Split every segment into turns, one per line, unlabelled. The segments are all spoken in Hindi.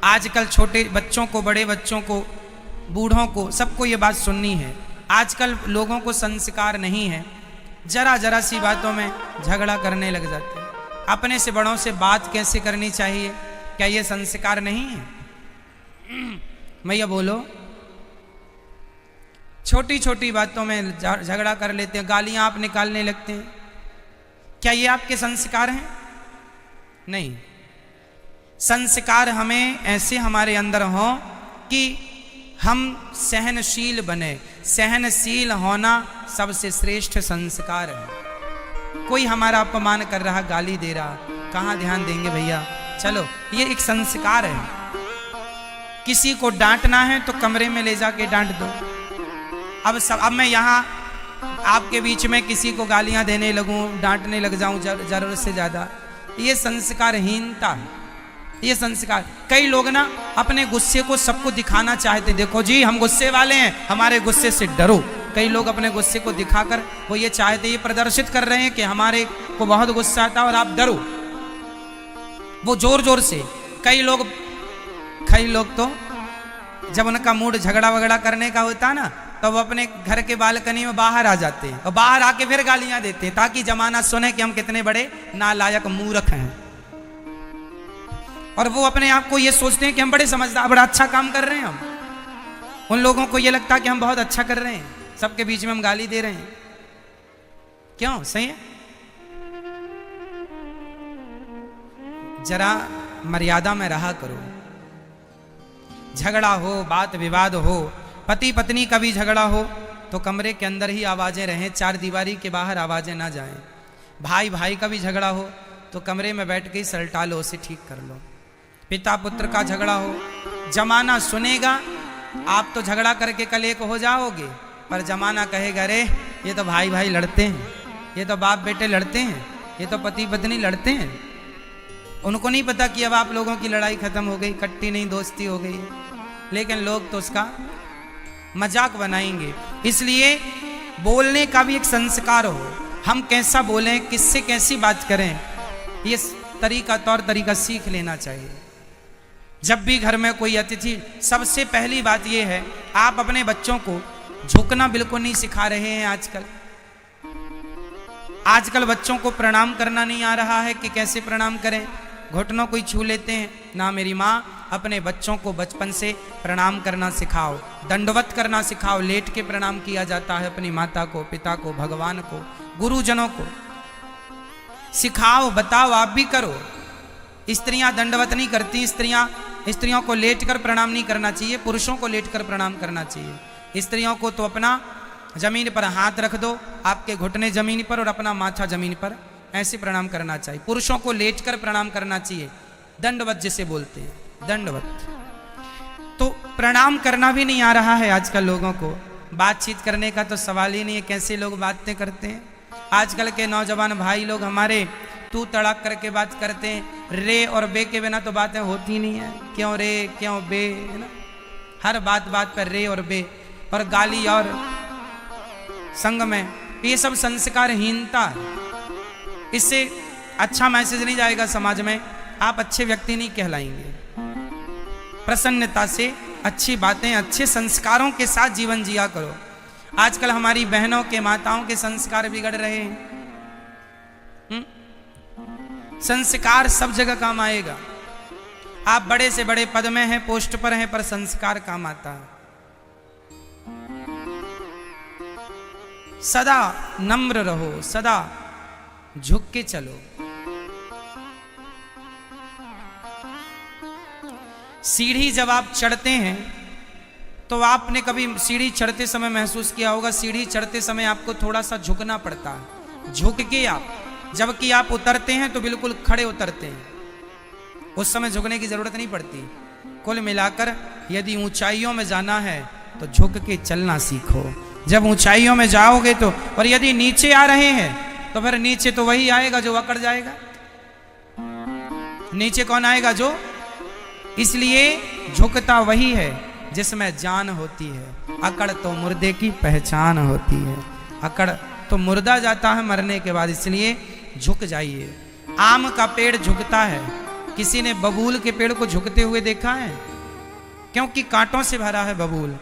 आजकल छोटे बच्चों को, बड़े बच्चों को, बूढ़ों को, सबको ये बात सुननी है। आजकल लोगों को संस्कार नहीं है, जरा जरा सी बातों में झगड़ा करने लग जाते हैं। अपने से बड़ों से बात कैसे करनी चाहिए, क्या ये संस्कार नहीं है? भैया बोलो। छोटी छोटी बातों में झगड़ा कर लेते हैं, गालियां आप निकालने लगते हैं, क्या ये आपके संस्कार हैं? नहीं। संस्कार हमें ऐसे हमारे अंदर हो कि हम सहनशील बने। सहनशील होना सबसे श्रेष्ठ संस्कार है। कोई हमारा अपमान कर रहा, गाली दे रहा, कहाँ ध्यान देंगे भैया? चलो, ये एक संस्कार है। किसी को डांटना है तो कमरे में ले जाके डांट दो। अब मैं यहाँ आपके बीच में किसी को गालियां देने लगूं, डांटने लग जाऊं जरूरत से ज्यादा, ये संस्कारहीनता है। ये संस्कार, कई लोग ना अपने गुस्से को सबको दिखाना चाहते, देखो जी हम गुस्से वाले हैं, हमारे गुस्से से डरो। कई लोग अपने गुस्से को दिखाकर वो ये चाहते, ये प्रदर्शित कर रहे हैं कि हमारे को बहुत गुस्सा आता है और आप डरो, वो जोर जोर से। कई लोग तो जब उनका मूड झगड़ा वगड़ा करने का होता है ना, तो वो अपने घर के बालकनी में बाहर आ जाते हैं और बाहर आके फिर गालियां देते हैं, ताकि जमाना सुने कि हम कितने बड़े नालायक मूर्ख हैं। और वो अपने आप को ये सोचते हैं कि हम बड़े समझदार, बड़ा अच्छा काम कर रहे हैं। हम उन लोगों को ये लगता है कि हम बहुत अच्छा कर रहे हैं, सबके बीच में हम गाली दे रहे हैं। क्यों? सही है? जरा मर्यादा में रहा करो। झगड़ा हो, बात विवाद हो, पति पत्नी का भी झगड़ा हो तो कमरे के अंदर ही आवाजें रहें, चार दीवारी के बाहर आवाजें ना जाएं। भाई भाई का भी झगड़ा हो तो कमरे में बैठ के ही सलटा लो, उसे ठीक कर लो। पिता पुत्र का झगड़ा हो, जमाना सुनेगा, आप तो झगड़ा करके कल एक हो जाओगे, पर जमाना कहेगा अरे ये तो भाई भाई लड़ते हैं, ये तो बाप बेटे लड़ते हैं, ये तो पति पत्नी लड़ते हैं। उनको नहीं पता कि अब आप लोगों की लड़ाई खत्म हो गई, कट्टी नहीं दोस्ती हो गई, लेकिन लोग तो उसका मजाक बनाएंगे। इसलिए बोलने का भी एक संस्कार हो, हम कैसा बोलें, किससे कैसी बात करें, ये तरीका, तौर तरीका सीख लेना चाहिए। जब भी घर में कोई अतिथि, सबसे पहली बात ये है, आप अपने बच्चों को झुकना बिल्कुल नहीं सिखा रहे हैं। आजकल बच्चों को प्रणाम करना नहीं आ रहा है कि कैसे प्रणाम करें, घुटनों को ही छू लेते हैं ना। मेरी माँ, अपने बच्चों को बचपन से प्रणाम करना सिखाओ, दंडवत करना सिखाओ। लेट के प्रणाम किया जाता है अपनी माता को, पिता को, भगवान को, गुरुजनों को सिखाओ, बताओ, आप भी करो। स्त्रियां दंडवत नहीं करती, स्त्रियों को लेट कर प्रणाम नहीं करना चाहिए, पुरुषों को लेट कर प्रणाम करना चाहिए। स्त्रियों को तो अपना जमीन पर हाथ रख दो, आपके घुटने जमीन पर और अपना माथा जमीन पर, ऐसे प्रणाम करना चाहिए। पुरुषों को लेट कर प्रणाम करना चाहिए, दंडवत जिसे बोलते हैं, दंडवत। तो प्रणाम करना भी नहीं आ रहा है आजकल लोगों को। बातचीत करने का तो सवाल ही नहीं है, कैसे लोग बातें करते हैं। आजकल के नौजवान भाई लोग हमारे तू तड़ाक करके बात करते हैं, रे और बे के बिना तो बातें होती नहीं है। क्यों रे, क्यों बे, है ना? हर बात पर रे और बे और गाली और संग में, ये सब संस्कारहीनता है। इससे अच्छा मैसेज नहीं जाएगा समाज में, आप अच्छे व्यक्ति नहीं कहलाएंगे। प्रसन्नता से अच्छी बातें, अच्छे संस्कारों के साथ जीवन जिया करो। आजकल हमारी बहनों के, माताओं के संस्कार बिगड़ रहे हैं। संस्कार सब जगह काम आएगा। आप बड़े से बड़े पद में हैं, पोस्ट पर हैं, पर संस्कार काम आता है। सदा नम्र रहो, सदा झुक के चलो। सीढ़ी जब आप चढ़ते हैं तो आपने कभी सीढ़ी चढ़ते समय महसूस किया होगा, सीढ़ी चढ़ते समय आपको थोड़ा सा झुकना पड़ता है, झुक के आप, जबकि आप उतरते हैं तो बिल्कुल खड़े उतरते हैं, उस समय झुकने की जरूरत नहीं पड़ती। कुल मिलाकर यदि ऊंचाइयों में जाना है तो झुक के चलना सीखो। जब ऊंचाइयों में जाओगे तो, और यदि नीचे आ रहे हैं तो फिर नीचे तो वही आएगा जो अकड़ जाएगा। नीचे कौन आएगा? जो। इसलिए झुकता वही है जिसमें जान होती है, अकड़ तो मुर्दे की पहचान होती है। अकड़ तो मुर्दा जाता है मरने के बाद, इसलिए झुक जाइए। आम का पेड़ झुकता है, किसी ने बबूल के पेड़ को झुकते हुए देखा है? क्योंकि कांटों से भरा है बबूल।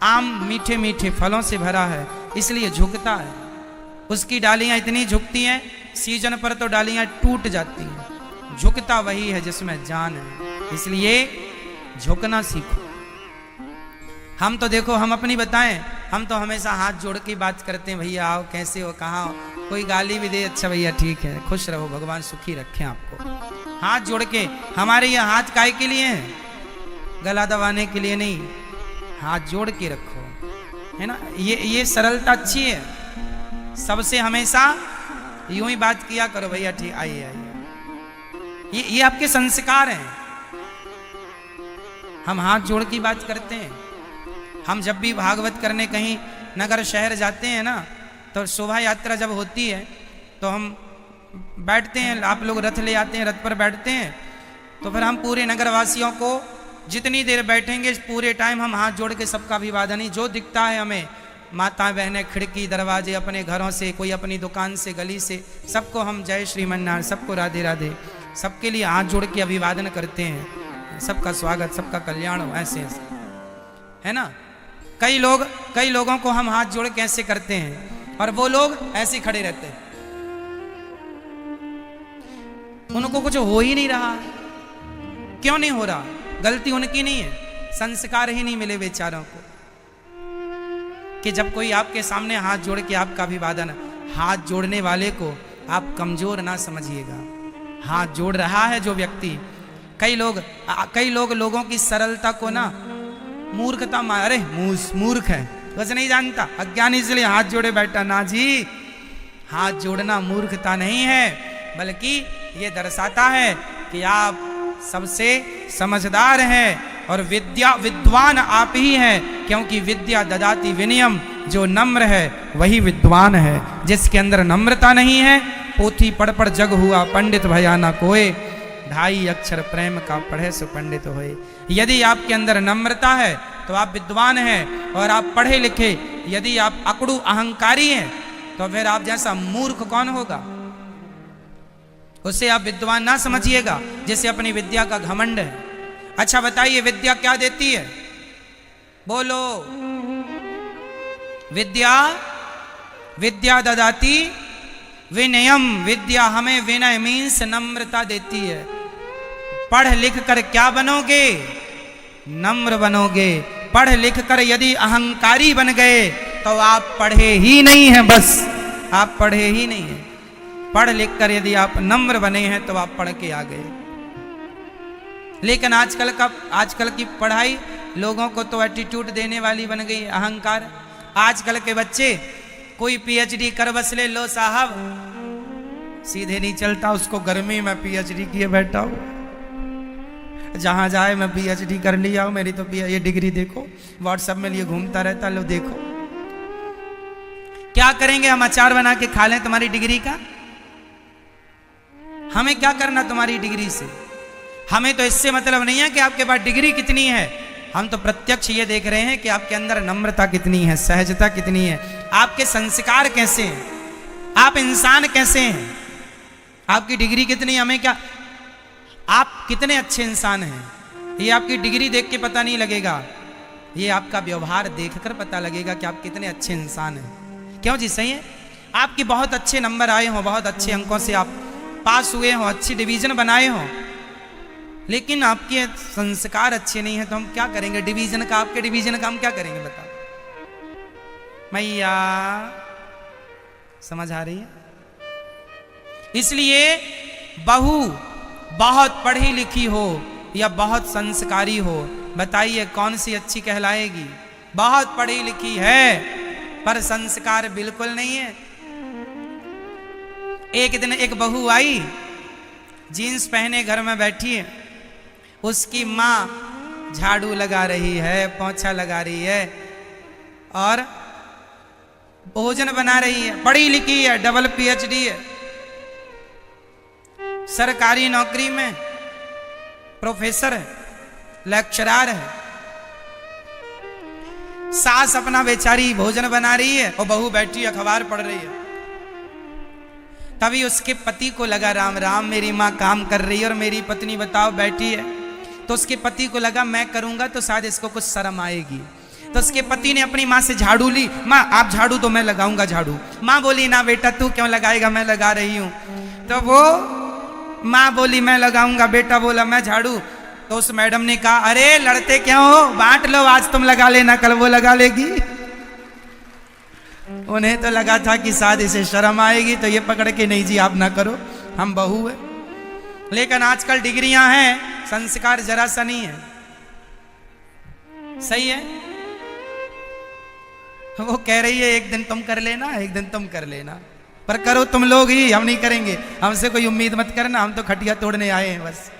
आम मीठे मीठे फलों से भरा है, इसलिए झुकता है। उसकी डालियां इतनी झुकती हैं, सीजन पर तो डालियां टूट जाती हैं। झुकता वही है जिसमें जान है, इसलिए झुकना सीखो। हम तो देखो, हम अपनी बताएं, हम तो हमेशा हाथ जोड़ के बात करते हैं, भैया आओ, कैसे हो, कहाँ हो। कोई गाली भी दे, अच्छा भैया ठीक है, खुश रहो, भगवान सुखी रखें आपको। हाथ जोड़ के। हमारे ये हाथ काहे के लिए हैं? गला दबाने के लिए नहीं, हाथ जोड़ के रखो, है ना। ये सरलता अच्छी है। सबसे हमेशा यूं ही बात किया करो, भैया ठीक, आइए आइए। ये आपके संस्कार हैं। हम हाथ जोड़ की बात करते हैं। हम जब भी भागवत करने कहीं नगर शहर जाते हैं ना, तो शोभा यात्रा जब होती है तो हम बैठते हैं, आप लोग रथ ले आते हैं, रथ पर बैठते हैं, तो फिर हम पूरे नगरवासियों को जितनी देर बैठेंगे पूरे टाइम हम हाथ जोड़ के सबका अभिवादन ही, जो दिखता है हमें, माता बहनें, खिड़की दरवाजे, अपने घरों से, कोई अपनी दुकान से, गली से, सबको हम जय श्रीमन्नारायण, सबको राधे राधे, सबके लिए हाथ जोड़ के अभिवादन करते हैं। सबका स्वागत, सबका कल्याण हो, ऐसे ऐसे, है ना। कई लोगों को हम हाथ जोड़ के ऐसे करते हैं और वो लोग ऐसे खड़े रहते हैं, उनको कुछ हो ही नहीं रहा। क्यों नहीं हो रहा? गलती उनकी नहीं है, संस्कार ही नहीं मिले बेचारों को कि जब कोई आपके सामने हाथ जोड़ के आपका अभिवादन, हाथ जोड़ने वाले को आप कमजोर ना समझिएगा। हाथ जोड़ रहा है जो व्यक्ति, कई लोग लोगों की सरलता को ना मूर्खता अरे मूर्ख है, कुछ नहीं जानता, अज्ञानी, इसलिए हाथ जोड़े बैठा। ना जी, हाथ जोड़ना मूर्खता नहीं है, बल्कि ये दर्शाता है कि आप सबसे समझदार हैं और विद्वान आप ही हैं, क्योंकि विद्या ददाति विनयम, जो नम्र है वही विद्वान है। जिसके अंदर नम्रता नहीं है, पोथी पढ़ पढ़ जग हुआ, पंडित भया ना कोय, ढाई अक्षर प्रेम का पढ़े सो पंडित होए। यदि आपके अंदर नम्रता है तो आप विद्वान हैं, और आप पढ़े लिखे। यदि आप अकड़ू अहंकारी हैं तो फिर आप जैसा मूर्ख कौन होगा? उसे आप विद्वान ना समझिएगा, जिसे अपनी विद्या का घमंड है। अच्छा बताइए, विद्या क्या देती है? बोलो। विद्या ददाति विनयम, विद्या हमें विनय मीन्स नम्रता देती है। पढ़ लिख कर क्या बनोगे? नम्र बनोगे। पढ़ लिख कर यदि अहंकारी बन गए तो आप पढ़े ही नहीं हैं, बस आप पढ़े ही नहीं हैं। पढ़ लिख कर यदि आप नम्र बने हैं तो आप पढ़ के आ गए। लेकिन आजकल की पढ़ाई लोगों को तो एटीट्यूड देने वाली बन गई, अहंकार। आजकल के बच्चे कोई पीएचडी कर बस ले लो साहब, सीधे नहीं चलता, उसको गर्मी में पीएचडी किए बैठा हूं, जहां जाए मैं पीएचडी कर लिया हूं, मेरी तो ये डिग्री देखो, व्हाट्सएप में लिए घूमता रहता, लो देखो। क्या करेंगे हम? अचार बना के खा लें तुम्हारी डिग्री का? हमें क्या करना तुम्हारी डिग्री से? हमें तो इससे मतलब नहीं है कि आपके पास डिग्री कितनी है, हम तो प्रत्यक्ष ये देख रहे हैं कि आपके अंदर नम्रता कितनी है, सहजता कितनी है, आपके संस्कार कैसे हैं, आप इंसान कैसे हैं। आपकी डिग्री कितनी, हमें क्या, आप कितने अच्छे इंसान हैं, ये आपकी डिग्री देख के पता नहीं लगेगा, ये आपका व्यवहार देखकर पता लगेगा कि आप कितने अच्छे इंसान हैं। क्यों जी? सही है, आपके बहुत अच्छे नंबर आए हों, बहुत अच्छे अंकों से आप पास हुए हों, अच्छी डिवीजन बनाए हों, लेकिन आपके संस्कार अच्छे नहीं है तो हम क्या करेंगे? डिवीजन का, आपके डिवीजन का हम क्या करेंगे बताओ? मैया समझ आ रही है? इसलिए बहू बहुत पढ़ी लिखी हो या बहुत संस्कारी हो, बताइए कौन सी अच्छी कहलाएगी? बहुत पढ़ी लिखी है पर संस्कार बिल्कुल नहीं है। एक दिन एक बहू आई, जीन्स पहने घर में बैठी है, उसकी माँ झाड़ू लगा रही है, पोंछा लगा रही है और भोजन बना रही है, पढ़ी लिखी है, डबल पीएचडी है, सरकारी नौकरी में प्रोफेसर है, लेक्चरर है। सास अपना बेचारी भोजन बना रही है और बहू बैठी अखबार पढ़ रही है। तभी उसके पति को लगा राम राम मेरी माँ काम कर रही है और मेरी पत्नी बताओ बैठी है। तो उसके पति को लगा मैं करूंगा तो शायद इसको कुछ शर्म आएगी। तो उसके पति ने अपनी माँ से झाड़ू ली, माँ आप झाड़ू तो मैं लगाऊंगा झाड़ू। माँ बोली ना बेटा तू क्यों लगाएगा, मैं लगा रही हूँ। तो वो माँ बोली मैं लगाऊंगा, बेटा बोला मैं झाड़ू। तो उस मैडम ने कहा अरे लड़ते क्यों हो, बांट लो, आज तुम लगा लेना कल वो लगा लेगी। उन्हें तो लगा था कि शायद इसे शर्म आएगी तो ये पकड़ के नहीं जी आप ना करो, हम बहू है। लेकिन आजकल डिग्रियां हैं, संस्कार जरा सा नहीं है। सही है, वो कह रही है एक दिन तुम कर लेना एक दिन तुम कर लेना, पर करो तुम लोग ही, हम नहीं करेंगे। हमसे कोई उम्मीद मत करना, हम तो खटिया तोड़ने आए हैं बस।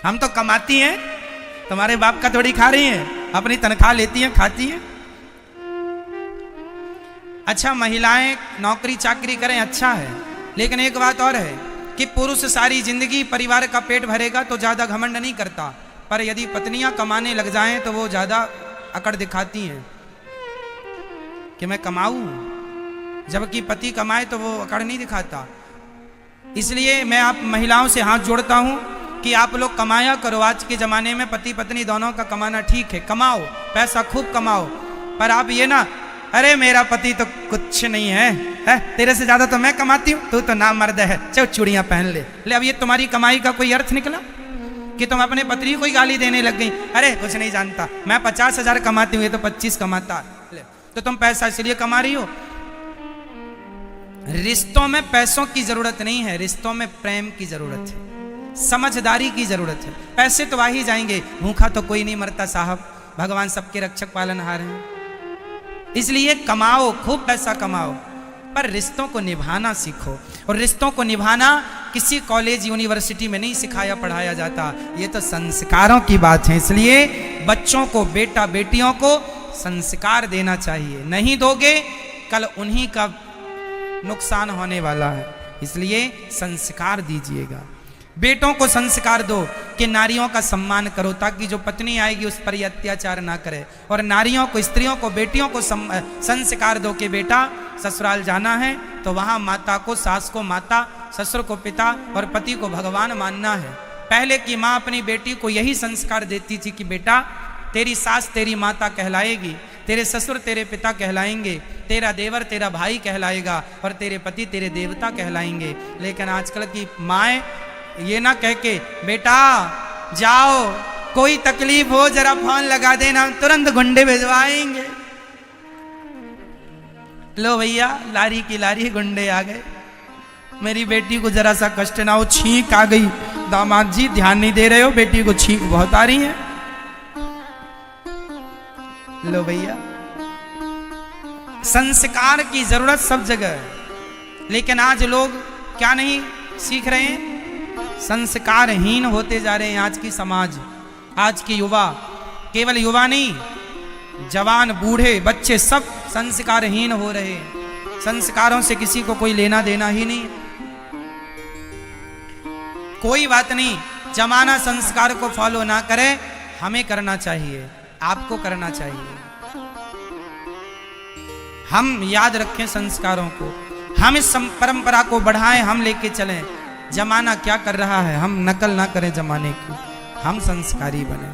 हम तो कमाती हैं, तुम्हारे बाप का थोड़ी खा रही हैं, अपनी तनख्वाह लेती हैं खाती हैं। अच्छा महिलाएं नौकरी चाकरी करें अच्छा है, लेकिन एक बात और है कि पुरुष सारी जिंदगी परिवार का पेट भरेगा तो ज्यादा घमंड नहीं करता, पर यदि पत्नियां कमाने लग जाएं तो वो ज्यादा अकड़ दिखाती हैं कि मैं कमाऊं, जबकि पति कमाए तो वो अकड़ नहीं दिखाता। इसलिए मैं आप महिलाओं से हाथ जोड़ता हूं कि आप लोग कमाया करो। आज के जमाने में पति पत्नी दोनों का कमाना ठीक है, कमाओ पैसा खूब कमाओ, पर आप ये ना अरे मेरा पति तो कुछ नहीं है, तेरे से ज्यादा तो मैं कमाती हूँ, तू तो ना मर्द है, चल चूड़ियां पहन ले। अब ये तुम्हारी कमाई का कोई अर्थ निकला कि तुम अपने पत्नी को ही गाली देने लग गई। अरे कुछ नहीं जानता, मैं 50,000 कमाती हूँ, ये तो 25 कमाता। ले तो तुम पैसा इसलिए कमा रही हो। रिश्तों में पैसों की जरूरत नहीं है, रिश्तों में प्रेम की जरूरत है, समझदारी की जरूरत है। पैसे तो आ ही जाएंगे, भूखा तो कोई नहीं मरता साहब, भगवान सबके रक्षक पालनहार हैं। इसलिए कमाओ, खूब पैसा कमाओ, पर रिश्तों को निभाना सीखो। और रिश्तों को निभाना किसी कॉलेज यूनिवर्सिटी में नहीं सिखाया पढ़ाया जाता, ये तो संस्कारों की बात है। इसलिए बच्चों को, बेटा बेटियों को संस्कार देना चाहिए, नहीं दोगे कल उन्हीं का नुकसान होने वाला है। इसलिए संस्कार दीजिएगा। बेटों को संस्कार दो कि नारियों का सम्मान करो, ताकि जो पत्नी आएगी उस पर अत्याचार ना करे। और नारियों को, स्त्रियों को, बेटियों को संस्कार दो कि बेटा ससुराल जाना है तो वहाँ माता को, सास को माता, ससुर को पिता और पति को भगवान मानना है। पहले की माँ अपनी बेटी को यही संस्कार देती थी कि बेटा तेरी सास तेरी माता कहलाएगी, तेरे ससुर तेरे पिता कहलाएंगे, तेरा देवर तेरा भाई कहलाएगा और तेरे पति तेरे देवता कहलाएंगे। लेकिन आजकल की माएँ ये ना कह के बेटा जाओ कोई तकलीफ हो जरा फोन लगा देना, तुरंत गुंडे भिजवाएंगे। लो भैया लारी की लारी गुंडे आ गए, मेरी बेटी को जरा सा कष्ट ना हो, छींक आ गई, दामाद जी ध्यान नहीं दे रहे हो, बेटी को छींक बहुत आ रही है। लो भैया संस्कार की जरूरत सब जगह है, लेकिन आज लोग क्या नहीं सीख रहे हैं, संस्कारहीन होते जा रहे हैं आज की समाज, आज की युवा। केवल युवा नहीं, जवान बूढ़े बच्चे सब संस्कारहीन हो रहे हैं। संस्कारों से किसी को कोई लेना देना ही नहीं। कोई बात नहीं, जमाना संस्कार को फॉलो ना करे, हमें करना चाहिए, आपको करना चाहिए। हम याद रखें संस्कारों को, हम इस परंपरा को बढ़ाएं, हम लेके चलें। जमाना क्या कर रहा है, हम नकल ना करें जमाने की, हम संस्कारी बने।